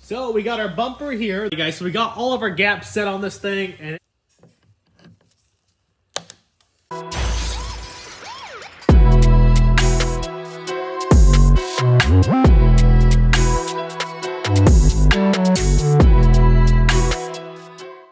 So we got our bumper here, guys. So we got all of our gaps set on this thing, and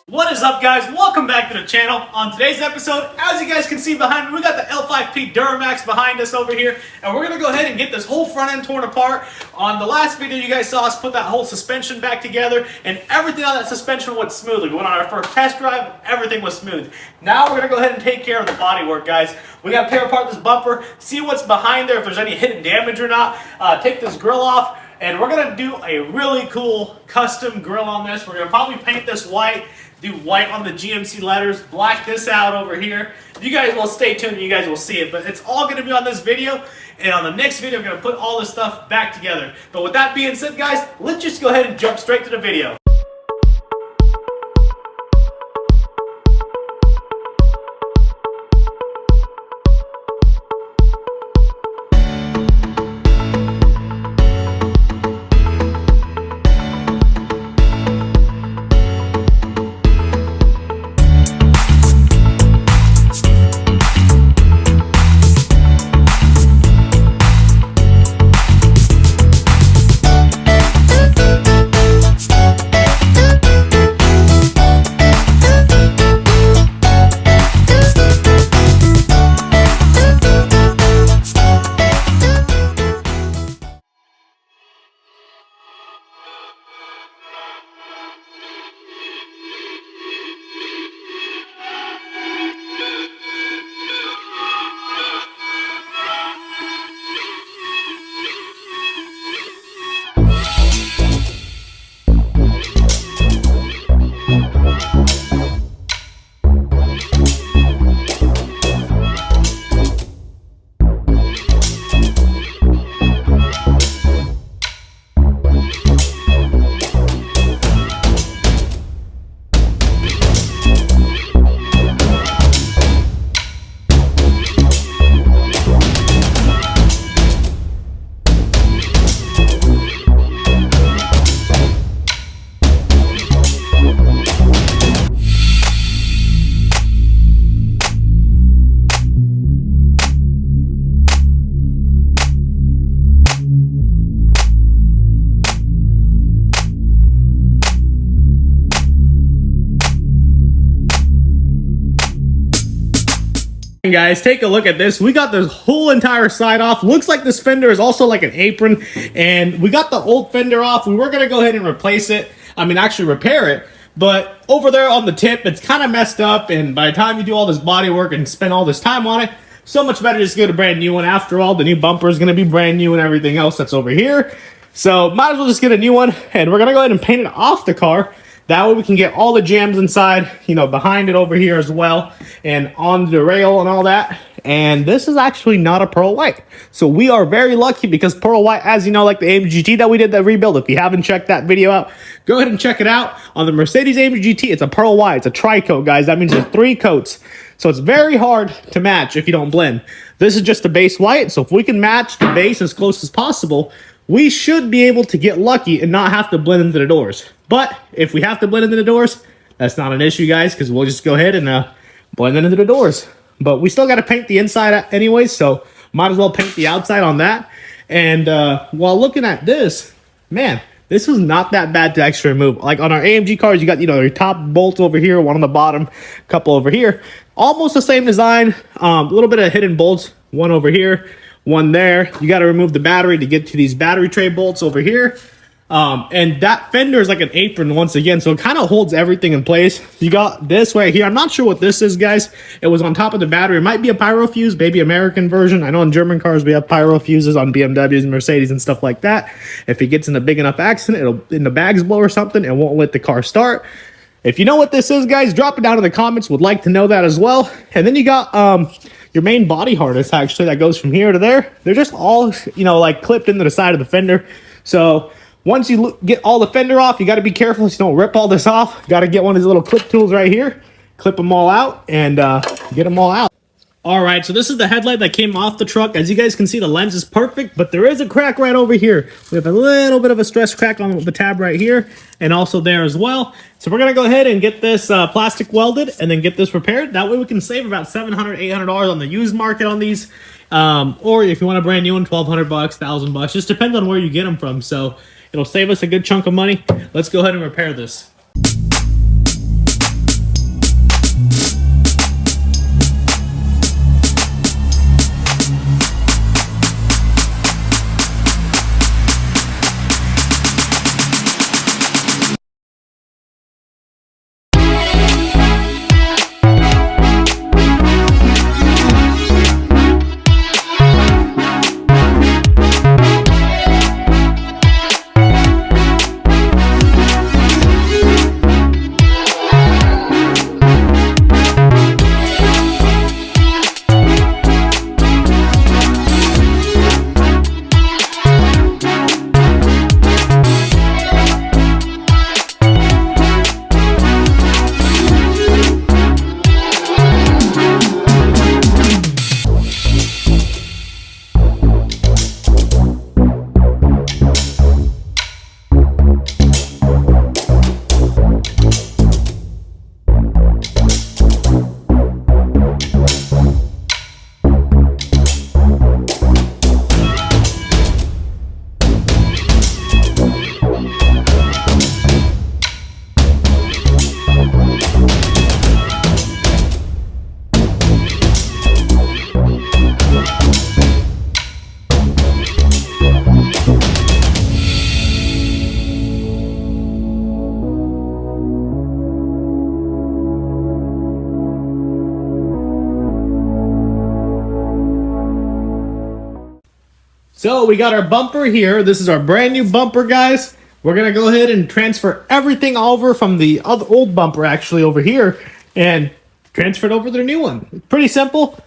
what is up, guys? Welcome back to the channel. On today's episode, as you guys can see behind me, we got the L5P Duramax behind us over here, and we're gonna go ahead and get this whole front end torn apart. On the last video, you guys saw us put that whole suspension back together, and everything on that suspension went smoothly. We went on our first test drive, everything was smooth. Now we're gonna go ahead and take care of the body work, guys. We gotta tear apart this bumper, see what's behind there, if there's any hidden damage or not, take this grill off, and we're gonna do a really cool custom grill on this. We're gonna probably paint this white, do white on the GMC letters, black this out over here. You guys will stay tuned, you guys will see it, but it's all gonna be on this video, and on the next video, I'm gonna put all this stuff back together. But with that being said, guys, let's just go ahead and jump straight to the video. Guys, take a look at this. We got this whole entire side off. Looks like this fender is also like an apron, and we got the old fender off. We were gonna go ahead and replace it. Actually repair it, but over there on the tip, it's kind of messed up, and by the time you do all this body work and spend all this time on it, so much better just get a brand new one. After all, the new bumper is gonna be brand new and everything else that's over here. So might as well just get a new one, and we're gonna go ahead and paint it off the car. That way we can get all the jams inside, you know, behind it over here as well, and on the rail and all that. And this is actually not a pearl white. So we are very lucky because pearl white, as you know, like the AMG GT that we did that rebuild, if you haven't checked that video out, go ahead and check it out. On the Mercedes AMG GT, it's a pearl white. It's a tri-coat, guys. That means there's 3 coats. So it's very hard to match if you don't blend. This is just a base white. So if we can match the base as close as possible, we should be able to get lucky and not have to blend into the doors. But if we have to blend into the doors, that's not an issue, guys, because we'll just go ahead and blend into the doors. But we still got to paint the inside anyways, so might as well paint the outside on that. And while looking at this, man, this was not that bad to actually remove. Like on our AMG cars, you got, you know, your top bolts over here, one on the bottom, a couple over here. Almost the same design, a little bit of hidden bolts, one over here, one there. You got to remove the battery to get to these battery tray bolts over here. And that fender is like an apron once again, so it kind of holds everything in place. You got this right here. I'm not sure what this is, guys. It was on top of the battery. It might be a pyro fuse, maybe American version. I know in German cars we have pyro fuses on BMWs and Mercedes and stuff like that. If it gets in a big enough accident, it'll in the bags blow or something, and won't let the car start. If you know what this is, guys, drop it down in the comments. Would like to know that as well. And then you got your main body harness, actually, that goes from here to there. They're just all, you know, like clipped into the side of the fender. So once you get all the fender off, you got to be careful so you don't rip all this off. Got to get one of these little clip tools right here, clip them all out, and get them all out. All right, so this is the headlight that came off the truck. As you guys can see, the lens is perfect, but there is a crack right over here. We have a little bit of a stress crack on the tab right here, and also there as well. So we're gonna go ahead and get this plastic welded and then get this repaired. That way we can save about $700, $800 on the used market on these. Or if you want a brand new one, $1,200, $1,000. Just depends on where you get them from. So it'll save us a good chunk of money. Let's go ahead and repair this. So we got our bumper here. This is our brand new bumper, guys. We're gonna go ahead and transfer everything over from the other old bumper actually over here and transfer it over to the new one. Pretty simple.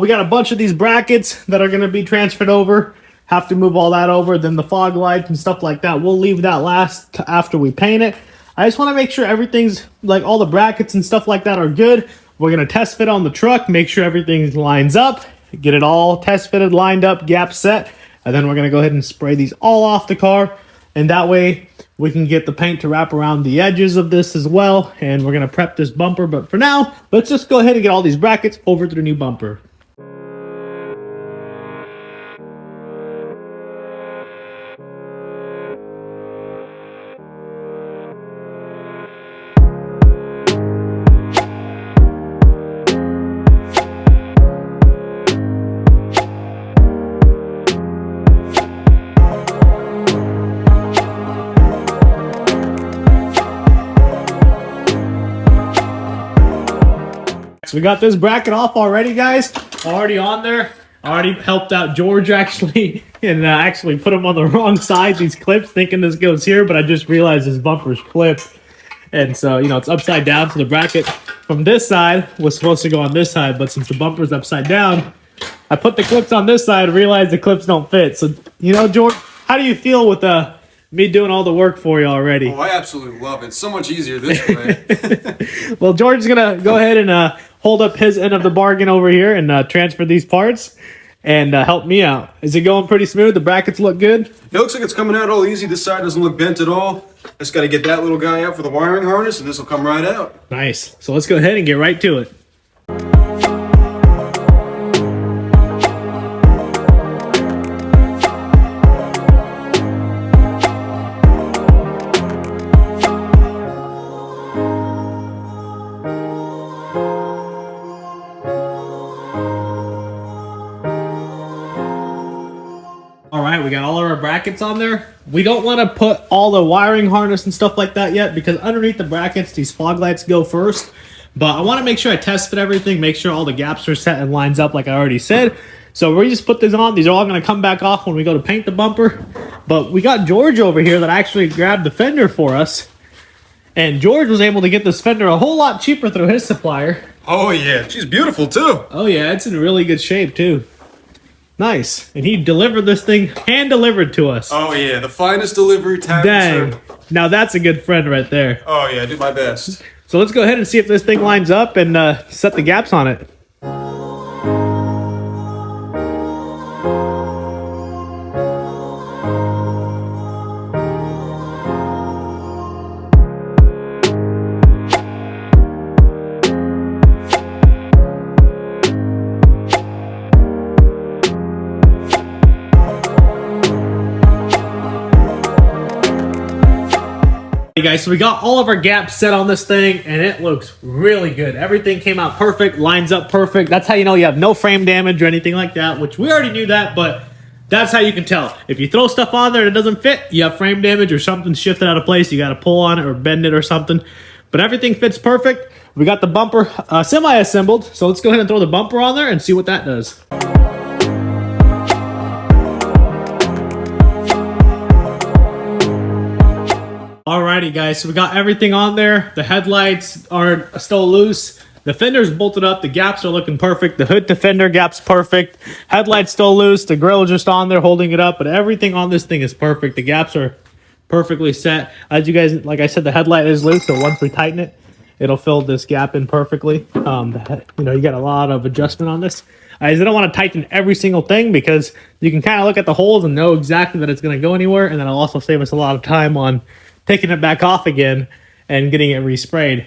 We got a bunch of these brackets that are gonna be transferred over. Have to move all that over. Then the fog lights and stuff like that. We'll leave that last after we paint it. I just wanna make sure everything's, like all the brackets and stuff like that are good. We're gonna test fit on the truck, make sure everything lines up, get it all test fitted, lined up, gap set. And then we're going to go ahead and spray these all off the car. And that way we can get the paint to wrap around the edges of this as well. And we're going to prep this bumper. But for now, let's just go ahead and get all these brackets over to the new bumper. So we got this bracket off already, guys. Already on there. Already helped out George actually and actually put him on the wrong side, these clips, thinking this goes here, but I just realized his bumper's clipped. And so, you know, it's upside down, so the bracket from this side was supposed to go on this side, but since the bumper's upside down, I put the clips on this side, realized the clips don't fit. So, you know, George, how do you feel with me doing all the work for you already? Oh, I absolutely love it. It's so much easier this way. Well, George is going to go ahead and hold up his end of the bargain over here and transfer these parts and help me out. Is it going pretty smooth? The brackets look good? It looks like it's coming out all easy. This side doesn't look bent at all. Just got to get that little guy out for the wiring harness, and this will come right out. Nice. So let's go ahead and get right to it. We got all of our brackets on there. We don't want to put all the wiring harness and stuff like that yet because underneath the brackets, these fog lights go first. But I want to make sure I test fit everything, make sure all the gaps are set and lines up like I already said. So we just put these on. These are all going to come back off when we go to paint the bumper. But we got George over here that actually grabbed the fender for us. And George was able to get this fender a whole lot cheaper through his supplier. Oh, yeah. She's beautiful, too. Oh, yeah. It's in really good shape, too. Nice. And he delivered this thing, hand delivered to us. Oh, yeah. The finest delivery time. Dang. Now that's a good friend right there. Oh, yeah. I do my best. So let's go ahead and see if this thing lines up and set the gaps on it. Hey guys, so we got all of our gaps set on this thing and it looks really good. Everything came out perfect, lines up perfect. That's how you know you have no frame damage or anything like that, which we already knew that, but that's how you can tell. If you throw stuff on there and it doesn't fit, you have frame damage or something shifted out of place, you gotta pull on it or bend it or something. But everything fits perfect. We got the bumper semi-assembled, so let's go ahead and throw the bumper on there and see what that does. Alrighty guys, so we got everything on there. The headlights are still loose. The fender's bolted up. The gaps are looking perfect. The hood to fender gap's perfect. Headlight's still loose. The grill just on there holding it up. But everything on this thing is perfect. The gaps are perfectly set. As you guys, like I said, the headlight is loose. So once we tighten it, it'll fill this gap in perfectly. You know, you got a lot of adjustment on this. I don't want to tighten every single thing because you can kind of look at the holes and know exactly that it's going to go anywhere. And then it'll also save us a lot of time on taking it back off again and getting it resprayed.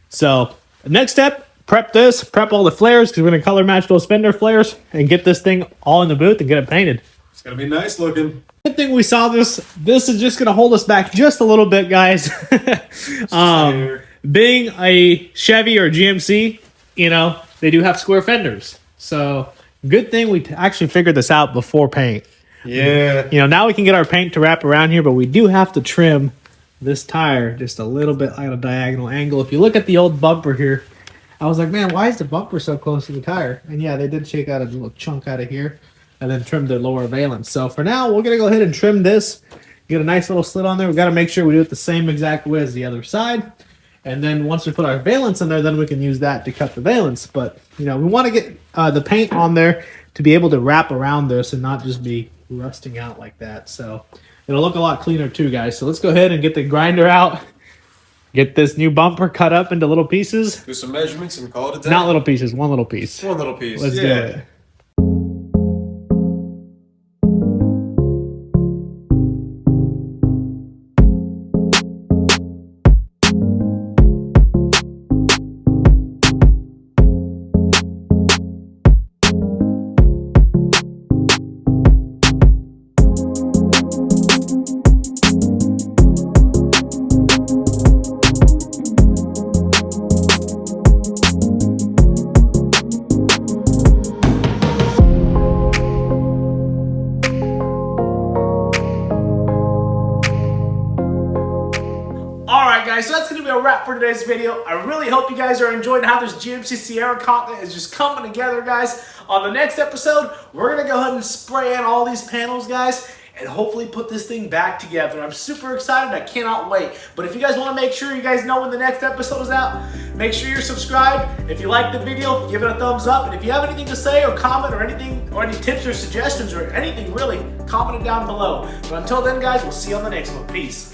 So next step, prep all the flares because we're going to color match those fender flares and get this thing all in the booth and get it painted. It's going to be nice looking. Good thing we saw this. This is just going to hold us back just a little bit, guys. Being a Chevy or GMC, you know, they do have square fenders. So good thing we actually figured this out before paint. Yeah. You know, now we can get our paint to wrap around here, but we do have to trim this tire just a little bit at a diagonal angle. If you look at the old bumper here, I was like, man, why is the bumper so close to the tire? And yeah, they did shake out a little chunk out of here and then trim the lower valence. So for now, we're going to go ahead and trim this, get a nice little slit on there. We've got to make sure we do it the same exact way as the other side. And then once we put our valence in there, then we can use that to cut the valence. But, you know, we want to get the paint on there to be able to wrap around this and not just be rusting out like that. So it'll look a lot cleaner too, guys. So let's go ahead and get the grinder out. Get this new bumper cut up into little pieces. Do some measurements and call it a day. Not little pieces, one little piece. One little piece. Let's do it. Alright guys, so that's going to be a wrap for today's video. I really hope you guys are enjoying how this GMC Sierra content is just coming together, guys. On the next episode, we're going to go ahead and spray in all these panels, guys, and hopefully put this thing back together. I'm super excited. I cannot wait. But if you guys want to make sure you guys know when the next episode is out, make sure you're subscribed. If you like the video, give it a thumbs up. And if you have anything to say or comment or anything, or any tips or suggestions or anything really, comment it down below. But until then, guys, we'll see you on the next one. Peace.